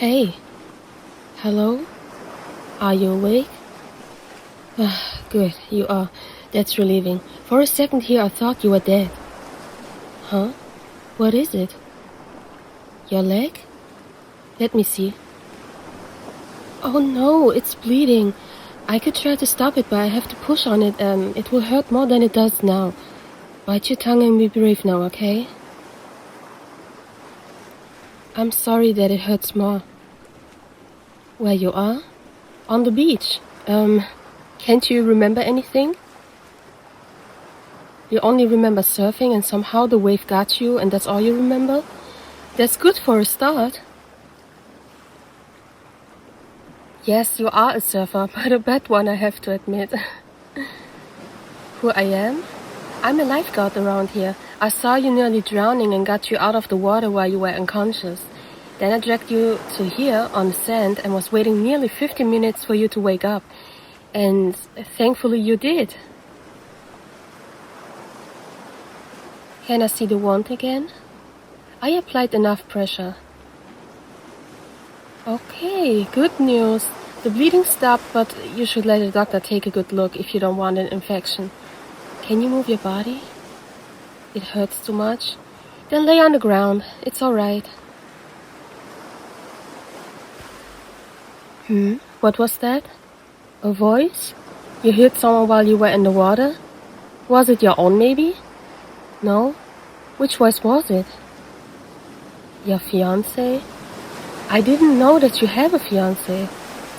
Hey, hello? Are you awake? Good, you are. That's relieving. For a second here I thought you were dead. Huh? What is it? Your leg? Let me see. Oh no, it's bleeding. I could try to stop it, but I have to push on it. It will hurt more than it does now. Bite your tongue and be brave now, okay? I'm sorry that it hurts more. Where you are? On the beach. Can't you remember anything? You only remember surfing and somehow the wave got you and that's all you remember? That's good for a start. Yes, you are a surfer, but a bad one, I have to admit. Who I am? I'm a lifeguard around here. I saw you nearly drowning and got you out of the water while you were unconscious. Then I dragged you to here on the sand and was waiting nearly 50 minutes for you to wake up. And thankfully you did. Can I see the wand again? I applied enough pressure. Okay, good news. The bleeding stopped, but you should let a doctor take a good look if you don't want an infection. Can you move your body? It hurts too much? Then lay on the ground. It's alright. What was that? A voice? You heard someone while you were in the water? Was it your own maybe? No? Which voice was it? Your fiancé? I didn't know that you have a fiancé.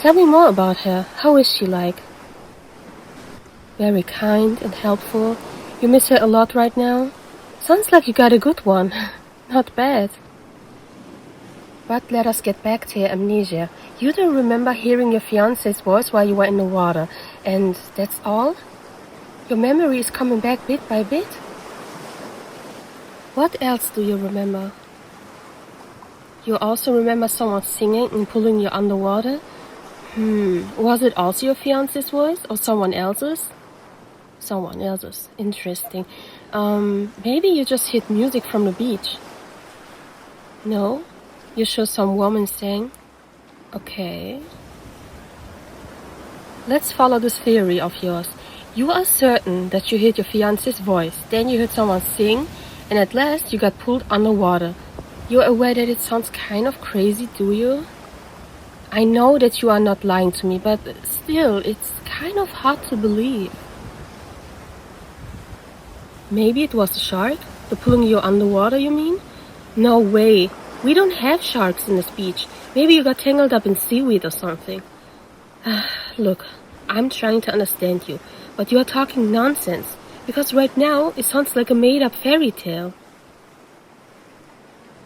Tell me more about her. How is she like? Very kind and helpful. You miss her a lot right now? Sounds like you got a good one. Not bad. But let us get back to your amnesia. You don't remember hearing your fiancé's voice while you were in the water, and that's all? Your memory is coming back bit by bit? What else do you remember? You also remember someone singing and pulling you underwater? Was it also your fiancé's voice or someone else's? Someone else's. Interesting. Maybe you just hit music from the beach. No? You sure some woman sang? Okay. Let's follow this theory of yours. You are certain that you heard your fiancé's voice, then you heard someone sing, and at last you got pulled underwater. You're aware that it sounds kind of crazy, do you? I know that you are not lying to me, but still, it's kind of hard to believe. Maybe it was a shark? The pulling you underwater, you mean? No way. We don't have sharks in this beach. Maybe you got tangled up in seaweed or something. Look, I'm trying to understand you, but you are talking nonsense. Because right now, it sounds like a made-up fairy tale.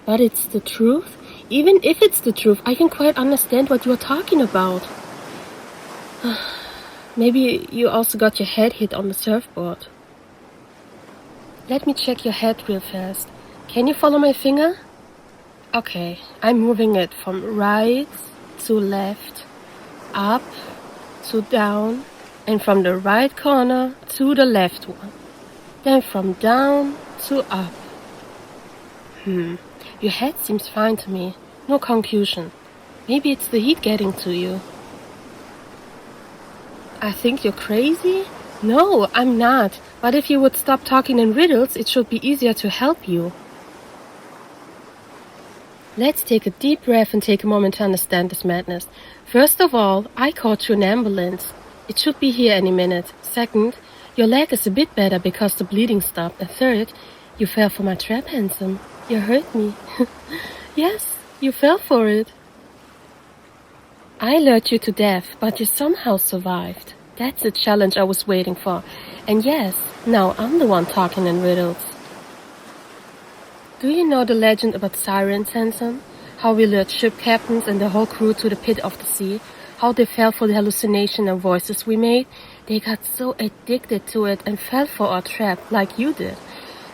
But it's the truth? Even if it's the truth, I can quite understand what you are talking about. Maybe you also got your head hit on the surfboard. Let me check your head real fast. Can you follow my finger? Okay, I'm moving it from right to left, up to down, and from the right corner to the left one. Then from down to up. Your head seems fine to me. No confusion. Maybe it's the heat getting to you. I think you're crazy? No, I'm not. But if you would stop talking in riddles, it should be easier to help you. Let's take a deep breath and take a moment to understand this madness. First of all, I called you an ambulance. It should be here any minute. Second, your leg is a bit better because the bleeding stopped. And third, you fell for my trap, handsome. You hurt me. Yes, you fell for it. I lured you to death, but you somehow survived. That's a challenge I was waiting for. And yes, now I'm the one talking in riddles. Do you know the legend about Siren, handsome? How we lured ship captains and the whole crew to the pit of the sea? How they fell for the hallucination and voices we made? They got so addicted to it and fell for our trap like you did.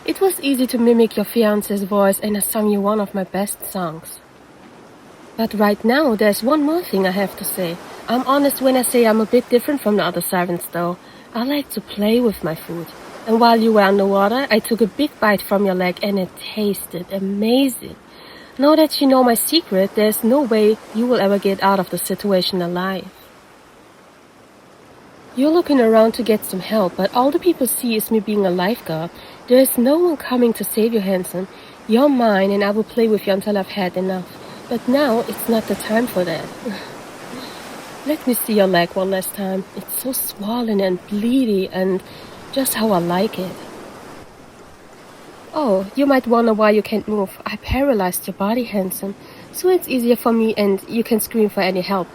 It was easy to mimic your fiancé's voice, and I sung you one of my best songs. But right now, there's one more thing I have to say. I'm honest when I say I'm a bit different from the other sirens though. I like to play with my food. And while you were underwater, I took a big bite from your leg and it tasted amazing. Now that you know my secret, there's no way you will ever get out of the situation alive. You're looking around to get some help, but all the people see is me being a lifeguard. There is no one coming to save you, handsome. You're mine, and I will play with you until I've had enough. But now, it's not the time for that. Let me see your leg one last time. It's so swollen and bleedy, and just how I like it. Oh, you might wonder why you can't move. I paralyzed your body, handsome, so it's easier for me and you can scream for any help.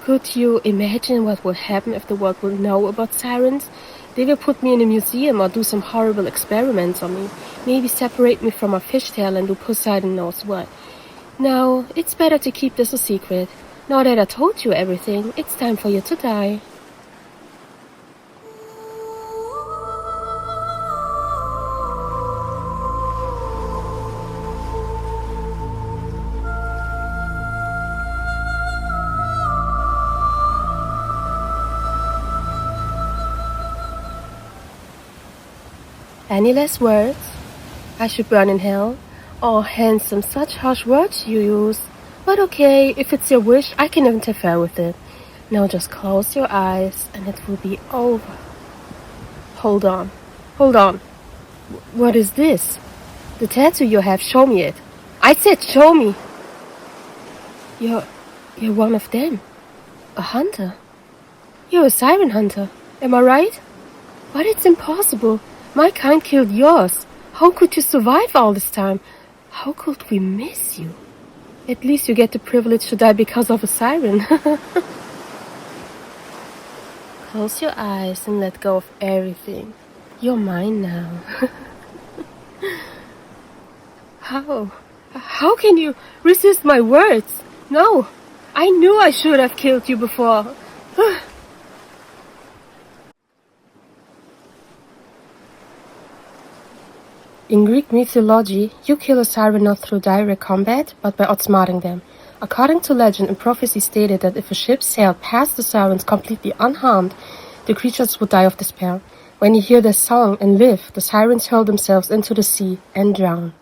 Could you imagine what would happen if the world would know about sirens? They will put me in a museum or do some horrible experiments on me. Maybe separate me from a fishtail and do Poseidon knows what. No, it's better to keep this a secret. Now that I told you everything, it's time for you to die. Any less words? I should burn in hell? Oh, handsome, such harsh words you use. But okay, if it's your wish, I can interfere with it. Now just close your eyes and it will be over. Hold on. What is this? The tattoo you have, show me it. I said show me. You're one of them. A hunter. You're a siren hunter. Am I right? But it's impossible. My kind killed yours. How could you survive all this time? How could we miss you? At least you get the privilege to die because of a siren. Close your eyes and let go of everything. You're mine now. How can you resist my words? No, I knew I should have killed you before. In Greek mythology, you kill a siren not through direct combat, but by outsmarting them. According to legend and prophecy stated that if a ship sailed past the sirens completely unharmed, the creatures would die of despair. When you hear their song and live, the sirens hurl themselves into the sea and drown.